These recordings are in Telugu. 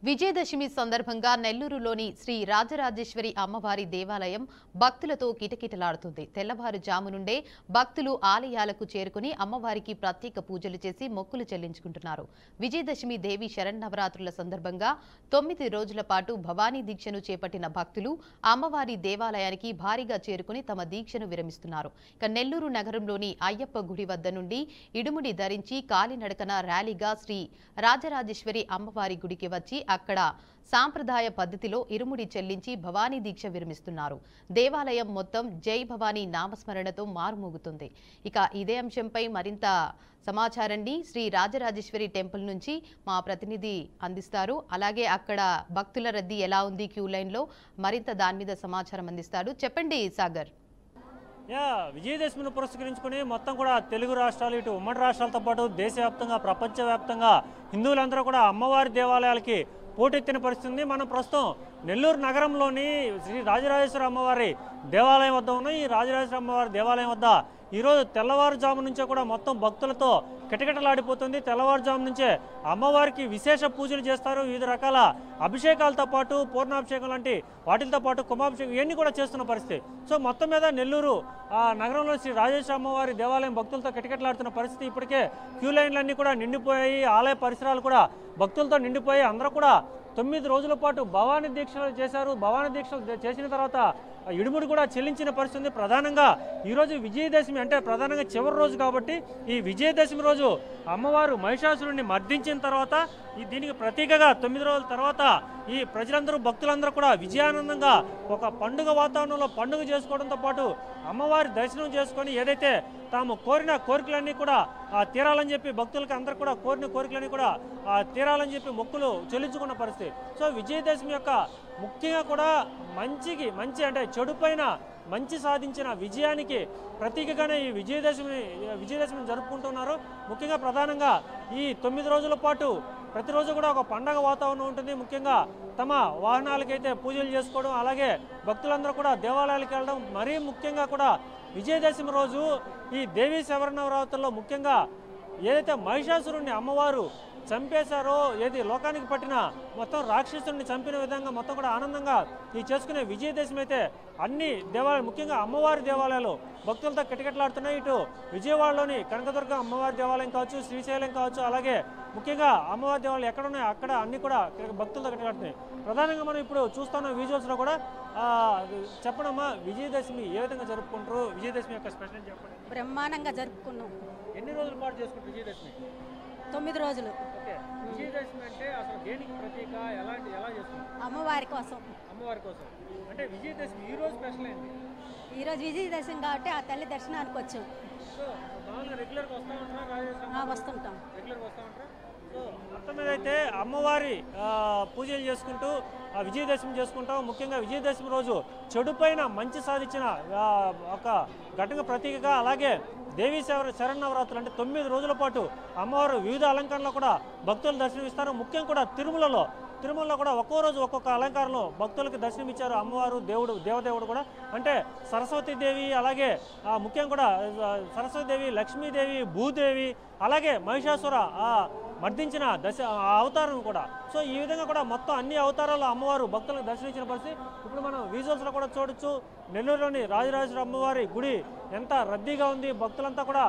విజయదశమి సందర్భంగా నెల్లూరులోని శ్రీ రాజరాజేశ్వరి అమ్మవారి దేవాలయం భక్తులతో కిటకిటలాడుతుంది. తెల్లవారుజాము నుండే భక్తులు ఆలయాలకు చేరుకుని అమ్మవారికి ప్రత్యేక పూజలు చేసి మొక్కులు చెల్లించుకుంటున్నారు. విజయదశమి దేవి శరన్నవరాత్రుల సందర్భంగా 9 రోజుల పాటు భవానీ దీక్షను చేపట్టిన భక్తులు అమ్మవారి దేవాలయానికి భారీగా చేరుకుని తమ దీక్షను విరమిస్తున్నారు. ఇక నెల్లూరు నగరంలోని అయ్యప్ప గుడి వద్ద నుండి ఇడుముడి ధరించి కాలినడకన ర్యాలీగా శ్రీ రాజరాజేశ్వరి అమ్మవారి గుడికి వచ్చి అక్కడ సాంప్రదాయ పద్ధతిలో ఇరుముడి చెల్లించి భవానీ దీక్ష విరమిస్తున్నారు. దేవాలయం మొత్తం జై భవానీ నామస్మరణతో మారుమోగుతుంది. ఇక ఇదే అంశంపై మరింత సమాచారాన్ని శ్రీ రాజరాజేశ్వరి టెంపుల్ నుంచి మా ప్రతినిధి అందిస్తారు. అలాగే అక్కడ భక్తుల రద్దీ ఎలా ఉంది, క్యూ లైన్లో మరింత దాని మీద సమాచారం అందిస్తాడు. చెప్పండి సాగర్. విజయదశమిని పురస్కరించుకుని మొత్తం కూడా తెలుగు రాష్ట్రాలు, ఇటు ఉమ్మడి రాష్ట్రాలతో పాటు దేశవ్యాప్తంగా, ప్రపంచవ్యాప్తంగా హిందువులందరూ కూడా అమ్మవారి దేవాలయాలకి పోటెత్తిన పరిస్థితి. మనం ప్రస్తుతం నెల్లూరు నగరంలోని శ్రీ రాజరాజేశ్వరి అమ్మవారి దేవాలయం వద్ద ఉన్నాం. ఈ రాజరాజేశ్వరి అమ్మవారి దేవాలయం వద్ద ఈరోజు తెల్లవారుజాము నుంచే కూడా మొత్తం భక్తులతో కిటకిటలాడిపోతుంది. తెల్లవారుజాము నుంచే అమ్మవారికి విశేష పూజలు చేస్తారు. వివిధ రకాల అభిషేకాలతో పాటు పూర్ణాభిషేకం లాంటి వాటితో పాటు కుంభాభిషేకం ఇవన్నీ కూడా చేస్తున్న పరిస్థితి. సో మొత్తం మీద నెల్లూరు నగరంలో శ్రీ రాజేశ్వరి అమ్మవారి దేవాలయం భక్తులతో కిటకిటలాడుతున్న పరిస్థితి. ఇప్పటికే క్యూ లైన్లన్నీ కూడా నిండిపోయాయి. ఆలయ పరిసరాలు కూడా భక్తులతో నిండిపోయి అందరూ కూడా 9 రోజుల పాటు భవానీ దీక్షలు చేశారు. భవానీ దీక్షలు చేసిన తర్వాత ఇడుముడి కూడా చెల్లించిన పరిస్థితి. ప్రధానంగా ఈరోజు విజయదశమి అంటే ప్రధానంగా చివరి రోజు కాబట్టి ఈ విజయదశమి రోజు అమ్మవారు మహిషాసురుడిని మర్దించిన తర్వాత దీనికి ప్రతీకగా 9 రోజుల తర్వాత ఈ ప్రజలందరూ, భక్తులందరూ కూడా విజయానందంగా ఒక పండుగ వాతావరణంలో పండుగ చేసుకోవడంతో పాటు అమ్మవారి దర్శనం చేసుకొని ఏదైతే తాము కోరిన కోరికలన్నీ కూడా తీరాలని చెప్పి భక్తులకి అందరూ కూడా కోరిన కోరికలన్నీ కూడా తీరాలని చెప్పి మొక్కులు చెల్లించుకున్న పరిస్థితి. సో విజయదశమి యొక్క ముఖ్యంగా కూడా మంచి అంటే చెడు పైన మంచి సాధించిన విజయానికి ప్రతీకగానే ఈ విజయదశమిని జరుపుకుంటున్నారు. ముఖ్యంగా ప్రధానంగా ఈ 9 రోజుల పాటు ప్రతిరోజు కూడా ఒక పండగ వాతావరణం ఉంటుంది. ముఖ్యంగా తమ వాహనాలకైతే పూజలు చేసుకోవడం, అలాగే భక్తులందరూ కూడా దేవాలయాలకు వెళ్ళడం, మరీ ముఖ్యంగా కూడా విజయదశమి రోజు ఈ దేవీ శరన్నవరాత్రుల్లో ముఖ్యంగా ఏదైతే మహిషాసురుణ్ణి అమ్మవారు చంపేశారో, ఏది లోకానికి పట్టిన మొత్తం రాక్షసుని చంపిన విధంగా మొత్తం కూడా ఆనందంగా ఈ చేసుకునే విజయదశమి అయితే అన్ని దేవాలయాలు, ముఖ్యంగా అమ్మవారి దేవాలయాలు భక్తులతో కిటకిటలాడుతున్నాయి. ఇటు విజయవాడలోని కనకదుర్గ అమ్మవారి దేవాలయం కావచ్చు, శ్రీశైలం కావచ్చు, అలాగే ముఖ్యంగా అమ్మవారి దేవాలయాలు ఎక్కడ ఉన్నాయో అక్కడ అన్ని కూడా భక్తులతో కిటకిటలాడుతున్నాయి. ప్రధానంగా మనం ఇప్పుడు చూస్తున్న విజువల్స్లో కూడా చెప్పడమ్మా, విజయదశమి ఏ విధంగా జరుపుకుంటారు? విజయదశమి యొక్క స్పెషల్ చెప్పండి. బ్రహ్మాండంగా జరుపుకున్నాం. ఎన్ని రోజుల పాటు చేసుకుంటారు విజయదశమి? 9 రోజులు. విజయదశమి అంటే అసలు దేనికి ప్రతీక? ఎలా చేస్తుంది? అమ్మవారి కోసం. అమ్మవారి కోసం అంటే విజయదశమి ఈ రోజు స్పెషల్ ఏంటి? ఈ రోజు విజయదశమి కాబట్టి ఆ తల్లి దర్శనానికి వచ్చాం. సో మామూలుగా రెగ్యులర్గా వస్తూ ఉంటారా? వస్తుంటాం. రెగ్యులర్గా వస్తూ ఉంటారా? సో మొత్తం మీద అయితే అమ్మవారి పూజలు చేసుకుంటూ విజయదశమి చేసుకుంటాం. ముఖ్యంగా విజయదశమి రోజు చెడు పైన మంచి సాధించిన ఒక ఘటన ప్రతీకగా, అలాగే దేవీ శరన్నవరాత్రులు అంటే 9 రోజుల పాటు అమ్మవారు వివిధ అలంకరణలో కూడా భక్తులు దర్శనమిస్తారు. ముఖ్యంగా కూడా తిరుమలలో కూడా ఒక్కో రోజు ఒక్కొక్క అలంకారంలో భక్తులకు దర్శనమిచ్చారు అమ్మవారు. దేవదేవుడు కూడా అంటే సరస్వతీదేవి, అలాగే ముఖ్యంగా కూడా సరస్వతీదేవి, లక్ష్మీదేవి, భూదేవి, అలాగే మహిషాసుర మర్దించిన అవతారం కూడా. సో ఈ విధంగా కూడా మొత్తం అన్ని అవతారాలు అమ్మవారు భక్తులకు దర్శనమిచ్చిన పరిస్థితి. ఇప్పుడు మనం విజువల్స్లో కూడా చూడొచ్చు. నెల్లూరులోని రాజరాజేశ్వరి అమ్మవారి గుడి ఎంత రద్దీగా ఉంది. భక్తులంతా కూడా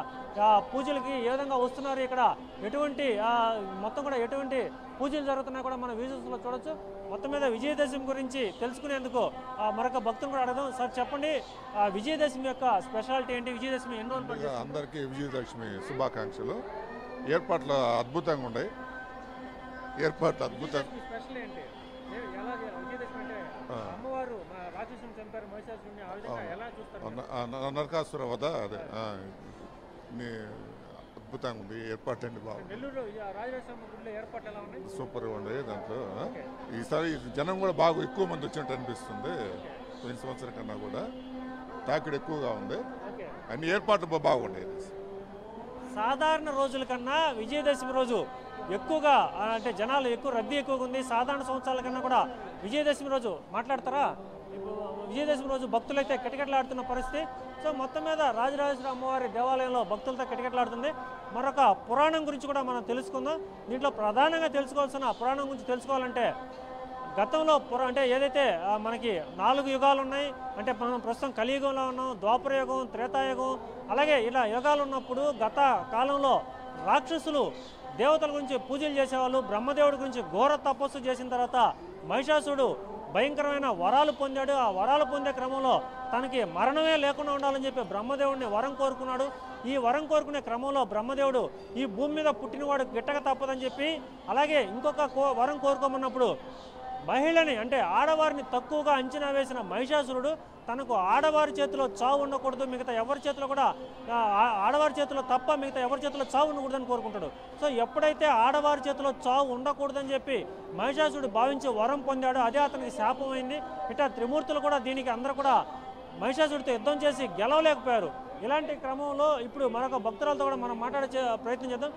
పూజలకి ఏ విధంగా వస్తున్నారు, ఇక్కడ ఎటువంటి మొత్తం కూడా ఎటువంటి పూజలు జరుగుతున్నాయి కూడా మనం విజువల్స్లో చూడొచ్చు. మొత్తం మీద విజయదశమి గురించి తెలుసుకునేందుకు మరొక భక్తులు కూడా అడగదాం. సార్ చెప్పండి, విజయదశమి యొక్క స్పెషాలిటీ ఏంటి? విజయదశమి ఎన్ని రోజులు పడుతుంది? అందరికీ విజయదశమి శుభాకాంక్షలు. ఏర్పాట్లు అద్భుతంగా ఉన్నాయి. ఏర్పాట్లు అద్భుతంగా. స్పెషల్ ఏంటి? ఎలా విజయదశమి అంటే అమ్మవారు రాక్షసుని చంపారు, మహిషాసురుని, ఆ విధంగా ఎలా చూస్తారు? నరకాసుర వధ అదే అద్భుతంగా ఉంది. ఏర్పాట్లు అండి బాగుంది. నెల్లూరు రాజరాజేశ్వరి గుడిలో ఏర్పాట్లు ఎలా ఉన్నాయి? సూపర్గా ఉన్నాయి. దాంట్లో ఈసారి జనం కూడా బాగా ఎక్కువ మంది వచ్చినట్టు అనిపిస్తుంది. పోయిన సంవత్సరం కన్నా కూడా తాకిడి ఎక్కువగా ఉంది. అన్ని ఏర్పాట్లు బాగున్నాయి. సాధారణ రోజుల కన్నా విజయదశమి రోజు ఎక్కువగా అంటే జనాలు రద్దీ ఎక్కువగా ఉంది. సాధారణ సంవత్సరాల కన్నా కూడా విజయదశమి రోజు మాట్లాడతారా? ఇప్పుడు విజయదశమి రోజు భక్తులైతే కిటకిటలాడుతున్న పరిస్థితి. సో మొత్తం మీద రాజరాజేశ్వరి అమ్మవారి దేవాలయంలో భక్తులతో కిటకిటలాడుతుంది. మరొక పురాణం గురించి కూడా మనం తెలుసుకుందాం. దీంట్లో ప్రధానంగా తెలుసుకోవాల్సిన పురాణం గురించి తెలుసుకోవాలంటే గతంలో అంటే ఏదైతే మనకి 4 యుగాలు ఉన్నాయి, అంటే మనం ప్రస్తుతం కలియుగంలో ఉన్నాం, ద్వాపరయుగం, త్రేతాయుగం, అలాగే ఇలా యుగాలు ఉన్నప్పుడు గత కాలంలో రాక్షసులు దేవతల గురించి పూజలు చేసేవాళ్ళు. బ్రహ్మదేవుడి గురించి ఘోర తపస్సు చేసిన తర్వాత మహిషాసుడు భయంకరమైన వరాలు పొందాడు. ఆ వరాలు పొందే క్రమంలో తనకి మరణమే లేకుండా ఉండాలని చెప్పి బ్రహ్మదేవుడిని వరం కోరుకున్నాడు. ఈ వరం కోరుకునే క్రమంలో బ్రహ్మదేవుడు ఈ భూమి మీద పుట్టినవాడు గిట్టక తప్పదని చెప్పి, అలాగే ఇంకొక వరం కోరుకోమన్నప్పుడు మహిళని అంటే ఆడవారిని తక్కువగా అంచనా వేసిన మహిషాసురుడు తనకు ఆడవారి చేతిలో చావు ఉండకూడదు, మిగతా ఎవరి చేతిలో కూడా ఆడవారి చేతిలో తప్ప మిగతా ఎవరి చేతిలో చావు ఉండకూడదని కోరుకుంటాడు. సో ఎప్పుడైతే ఆడవారి చేతిలో చావు ఉండకూడదని చెప్పి మహిషాసురుడు భావించి వరం పొందాడో అదే అతనికి శాపమైంది. ఇట్లా త్రిమూర్తులు కూడా దీనికి అందరూ కూడా మహిషాసురుడితో యుద్ధం చేసి గెలవలేకపోయారు. ఇలాంటి క్రమంలో ఇప్పుడు మరొక భక్తులతో కూడా మనం మాట్లాడే ప్రయత్నం చేద్దాం.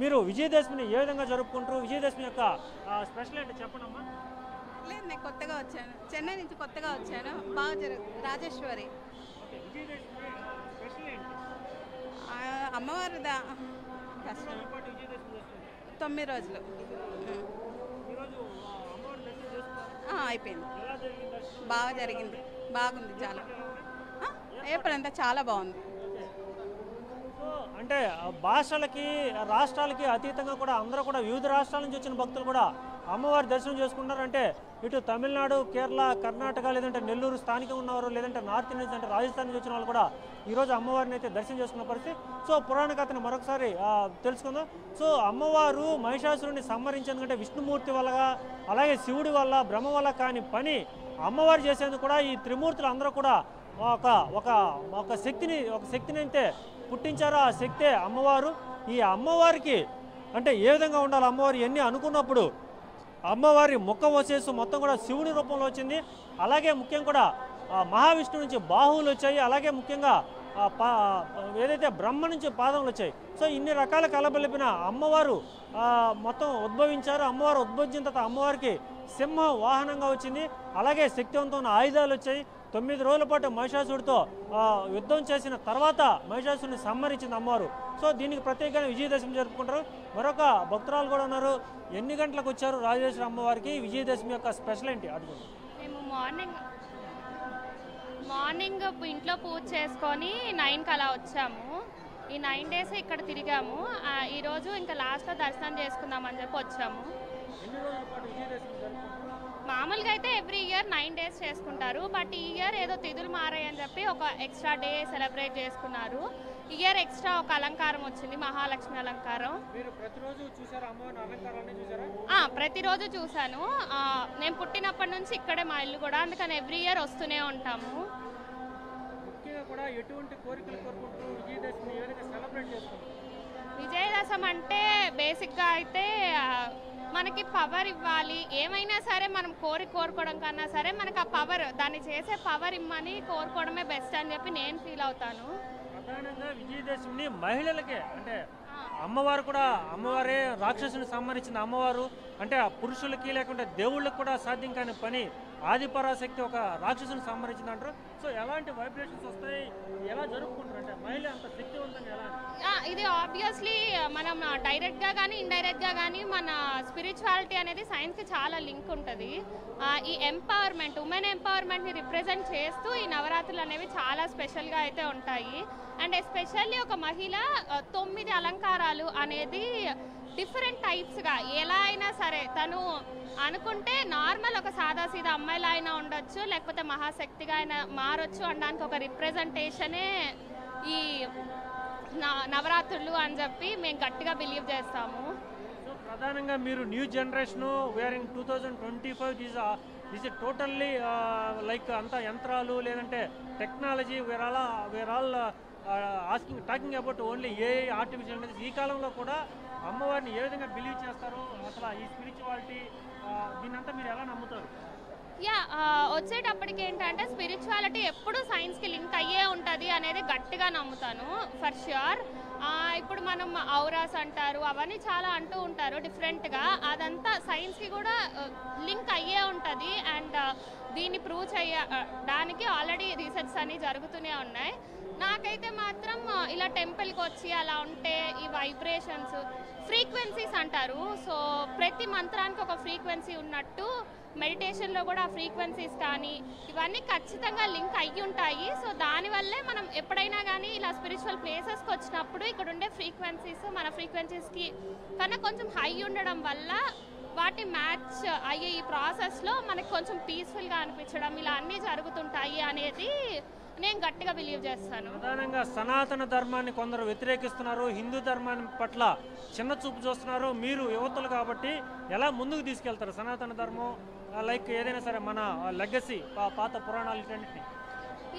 మీరు విజయదశమిని ఏ విధంగా జరుపుకుంటారు? విజయదశమి యొక్క స్పెషల్ ఏంటి చెప్పండమ్మా. లేదు, నేను కొత్తగా వచ్చాను, చెన్నై నుంచి కొత్తగా వచ్చాను. బాగా జరుగుతుంది. రాజేశ్వరి అమ్మవారి 9 రోజులు అయిపోయింది. బాగా జరిగింది, బాగుంది, చాలా ఏప్రిల్ చాలా బాగుంది. అంటే భాషలకి రాష్ట్రాలకి అతీతంగా కూడా అందరూ కూడా వివిధ రాష్ట్రాల నుంచి వచ్చిన భక్తులు కూడా అమ్మవారి దర్శనం చేసుకుంటారు. అంటే ఇటు తమిళనాడు, కేరళ, కర్ణాటక, లేదంటే నెల్లూరు స్థానికంగా ఉన్నవారు, లేదంటే నార్త్ ఇండియన్స్ అంటే రాజస్థాన్ నుంచి వచ్చిన వాళ్ళు కూడా ఈరోజు అమ్మవారిని అయితే దర్శనం చేసుకున్న పరిస్థితి. సో పురాణ కథను మరొకసారి తెలుసుకుందాం. సో అమ్మవారు మహిషాసురుడిని సంహరించేందుకంటే విష్ణుమూర్తి వల్ల, అలాగే శివుడి వల్ల, బ్రహ్మ వల్ల కాని పని అమ్మవారు చేసేందుకు కూడా ఈ త్రిమూర్తులు అందరూ కూడా ఒక శక్తిని అయితే పుట్టించారో ఆ శక్తే అమ్మవారు. ఈ అమ్మవారికి అంటే ఏ విధంగా ఉండాలి, అమ్మవారు ఎన్ని అనుకున్నప్పుడు అమ్మవారి ముఖ వశేసు మొత్తం కూడా శివుని రూపంలో వచ్చింది. అలాగే ముఖ్యం కూడా మహావిష్ణువు నుంచి బాహువులు వచ్చాయి. అలాగే ముఖ్యంగా ఏదైతే బ్రహ్మ నుంచి పాదములు వచ్చాయి. సో ఇన్ని రకాల కలబలిపిన అమ్మవారు మొత్తం ఉద్భవించారు. అమ్మవారు ఉద్భవించిన తర్వాత అమ్మవారికి సింహం వాహనంగా వచ్చింది. అలాగే శక్తివంతమైన ఆయుధాలు వచ్చాయి. 9 రోజుల పాటు మహిషాసుడితో యుద్ధం చేసిన తర్వాత మహిషాసుడిని సంహరించింది అమ్మవారు. సో దీనికి ప్రత్యేకంగా విజయదశమి జరుపుకుంటారు. మరొక భక్తురాలు కూడా ఉన్నారు. ఎన్ని గంటలకు వచ్చారు రాజేశ్వరి అమ్మవారికి? విజయదశమి యొక్క స్పెషల్ ఏంటి అడుగుతుంది? మేము మార్నింగ్ ఇంట్లో పూజ చేసుకొని 9కి అలా వచ్చాము. ఈ 9 డేస్ ఇక్కడ తిరిగాము. ఈరోజు ఇంకా లాస్ట్లో దర్శనం చేసుకుందామని చెప్పి వచ్చాము. మామూలుగా అయితే ఎవ్రీ ఇయర్ 9 డేస్ చేసుకుంటారు. బట్ ఈ ఇయర్ ఏదో తిథులు మారాయని చెప్పి ఒక ఎక్స్ట్రా డే సెలబ్రేట్ చేసుకున్నారు. ఇయర్ ఎక్స్ట్రా ఒక అలంకారం వచ్చింది, మహాలక్ష్మి అలంకారం. ప్రతిరోజు చూశాను. నేను పుట్టినప్పటి నుంచి ఇక్కడే మా ఇల్లు కూడా, అందుకని ఎవ్రీ ఇయర్ వస్తూనే ఉంటాము. విజయదశమి అంటే బేసిక్గా అయితే మనకి పవర్ ఇవ్వాలి. ఏమైనా సరే మనం కోరుకోవడం కన్నా సరే మనకు ఆ పవర్, దాన్ని చేసే పవర్ ఇమ్మని కోరుకోవడమే బెస్ట్ అని చెప్పి నేను ఫీల్ అవుతాను. ప్రధానంగా విజయదశమిని మహిళలకే అంటే అమ్మవారు కూడా అమ్మవారే రాక్షసుని సంహరించిన అమ్మవారు. అంటే ఆ పురుషులకి లేకుంటే దేవుళ్ళకి కూడా సాధ్యం కాని పని ఆదిపరాశక్తి ఒక రాక్షసుని సంహరించింది అంటారు. సో ఎలాంటి వైబ్రేషన్స్ వస్తాయి, ఎలా జరుపుకుంటారు? అంటే మహిళ అంత శక్తివంతంగా ఎలా? ఇది ఆబ్వియస్లీ మనం డైరెక్ట్గా కానీ ఇండైరెక్ట్గా కానీ మన స్పిరిచువాలిటీ అనేది సైన్స్కి చాలా లింక్ ఉంటుంది. ఈ ఎంపవర్మెంట్, ఉమెన్ ఎంపవర్మెంట్ని రిప్రజెంట్ చేస్తూ ఈ నవరాత్రులు అనేవి చాలా స్పెషల్గా అయితే ఉంటాయి. అండ్ ఎస్పెషల్లీ ఒక మహిళ 9 అలంకారాలు అనేది డిఫరెంట్ టైప్స్గా ఎలా అయినా సరే తను అనుకుంటే నార్మల్ ఒక సాదాసీదా అమ్మాయిలా అయినా ఉండొచ్చు, లేకపోతే మహాశక్తిగా అయినా మారొచ్చు అనడానికి ఒక రిప్రజెంటేషనే ఈ నవరాత్రులు అని చెప్పి మేము గట్టిగా బిలీవ్ చేస్తాము. సో ప్రధానంగా మీరు new generation we're in 2025 is totally like అంతా యంత్రాలు లేదంటే technology where all talking about only AI, artificial intelligence. ఈ కాలంలో కూడా అమ్మవారిని ఏ విధంగా బిలీవ్ చేస్తారు? అసలు ఈ స్పిరిచువాలిటీ దీన్నంతా మీరు ఎలా నమ్ముతారు? యా వచ్చేటప్పటికి ఏంటంటే స్పిరిచువాలిటీ ఎప్పుడు సైన్స్కి లింక్ అయ్యే ఉంటుంది అనేది గట్టిగా నమ్ముతాను ఫర్ ష్యూర్. ఇప్పుడు మనం ఔరాస్ అంటారు, అవన్నీ చాలా అంటూ ఉంటారు డిఫరెంట్గా, అదంతా సైన్స్కి కూడా లింక్ అయ్యే ఉంటుంది. అండ్ దీన్ని ప్రూవ్ చేయడానికి ఆల్రెడీ రీసెర్చ్ అన్నీ జరుగుతూనే ఉన్నాయి. నాకైతే మాత్రం ఇలా టెంపుల్కి వచ్చి అలా ఉంటే ఈ వైబ్రేషన్స్ ఫ్రీక్వెన్సీస్ అంటారు, సో ప్రతి మంత్రానికి ఒక ఫ్రీక్వెన్సీ ఉన్నట్టు మెడిటేషన్లో కూడా ఆ ఫ్రీక్వెన్సీస్ కానీ ఇవన్నీ ఖచ్చితంగా లింక్ అయ్యి ఉంటాయి. సో దానివల్లే మనం ఎప్పుడైనా కానీ ఇలా స్పిరిచువల్ ప్లేసెస్కి వచ్చినప్పుడు ఇక్కడ ఉండే ఫ్రీక్వెన్సీస్ మన ఫ్రీక్వెన్సీస్కి కన్నా కొంచెం హై ఉండడం వల్ల వాటి మ్యాచ్ అయ్యే ఈ ప్రాసెస్లో మనకు కొంచెం పీస్ఫుల్గా అనిపించడం ఇలా అన్నీ జరుగుతుంటాయి అనేది నేను గట్టిగా బిలీవ్ చేస్తాను. ప్రధానంగా సనాతన ధర్మాన్ని కొందరు వ్యతిరేకిస్తున్నారు, హిందూ ధర్మాన్ని పట్ల చిన్న చూపు చూస్తున్నారు. మీరు యువతులు కాబట్టి ఎలా ముందుకు తీసుకెళ్తారు సనాతన ధర్మం లైక్ ఏదైనా సరే మన లెగసీ పాత పురాణాలు ఇటన్నిటిని?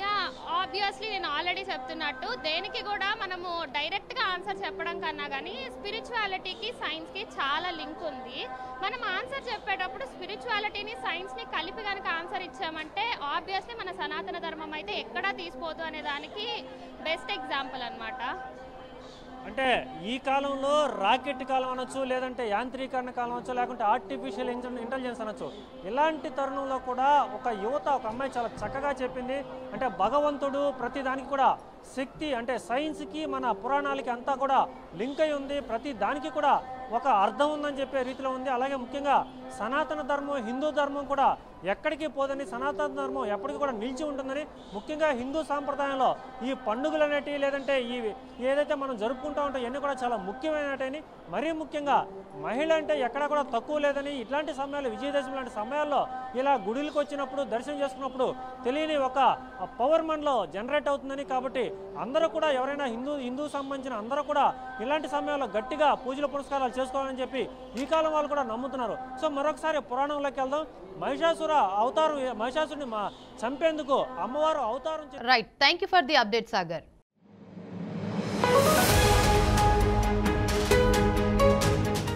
యా ఆబ్వియస్లీ నేను ఆల్రెడీ చెప్తున్నట్టు దేనికి కూడా మనము డైరెక్ట్గా ఆన్సర్ చెప్పడం కన్నా కానీ స్పిరిచువాలిటీకి సైన్స్కి చాలా లింక్ ఉంది. మనం ఆన్సర్ చెప్పేటప్పుడు స్పిరిచువాలిటీని సైన్స్ని కలిపి కనుక ఆన్సర్ ఇచ్చామంటే ఆబ్వియస్లీ మన సనాతన ధర్మం అయితే ఎక్కడా తీసిపోదు అనే దానికి బెస్ట్ ఎగ్జాంపుల్ అన్నమాట. అంటే ఈ కాలంలో రాకెట్ కాలం అనొచ్చు, లేదంటే యాంత్రీకరణ కాలం అనొచ్చు, లేకుంటే ఆర్టిఫిషియల్ ఇంటెలిజెన్స్ అనొచ్చు, ఇలాంటి తరుణంలో కూడా ఒక యువత ఒక అమ్మాయి చాలా చక్కగా చెప్పింది. అంటే భగవంతుడు ప్రతి దానికి కూడా శక్తి అంటే సైన్స్కి మన పురాణాలకి అంతా కూడా లింక్ అయి ఉంది, ప్రతి దానికి కూడా ఒక అర్థం ఉందని చెప్పే రీతిలో ఉంది. అలాగే ముఖ్యంగా సనాతన ధర్మం హిందూ ధర్మం కూడా ఎక్కడికి పోదని, సనాతన ధర్మం ఎప్పటికీ కూడా నిలిచి ఉంటుందని, ముఖ్యంగా హిందూ సాంప్రదాయంలో ఈ పండుగలు అనేటివి లేదంటే ఈ ఏదైతే మనం జరుపుకుంటూ ఉంటాం ఇవన్నీ కూడా చాలా ముఖ్యమైనటని, మరీ ముఖ్యంగా మహిళ అంటే ఎక్కడా కూడా తక్కువ లేదని, ఇట్లాంటి సమయాల్లో విజయదశమి లాంటి సమయాల్లో ఇలా గుడిలకు వచ్చినప్పుడు దర్శనం చేసుకున్నప్పుడు తెలియని ఒక పవర్ మనలో జనరేట్ అవుతుందని, కాబట్టి అందరూ కూడా ఎవరైనా హిందూ సంబంధించిన అందరూ కూడా ఇలాంటి సమయాల్లో గట్టిగా పూజల పురస్కారాలు చేసుకోవాలని చెప్పి ఈ కాలం వాళ్ళు కూడా నమ్ముతున్నారు. సో మరొకసారి పురాణంలోకి వెళ్దాం. మహిషాసురుని చంపేందుకు అమ్మవారు అవతారం. Right, thank you for the update Sagar.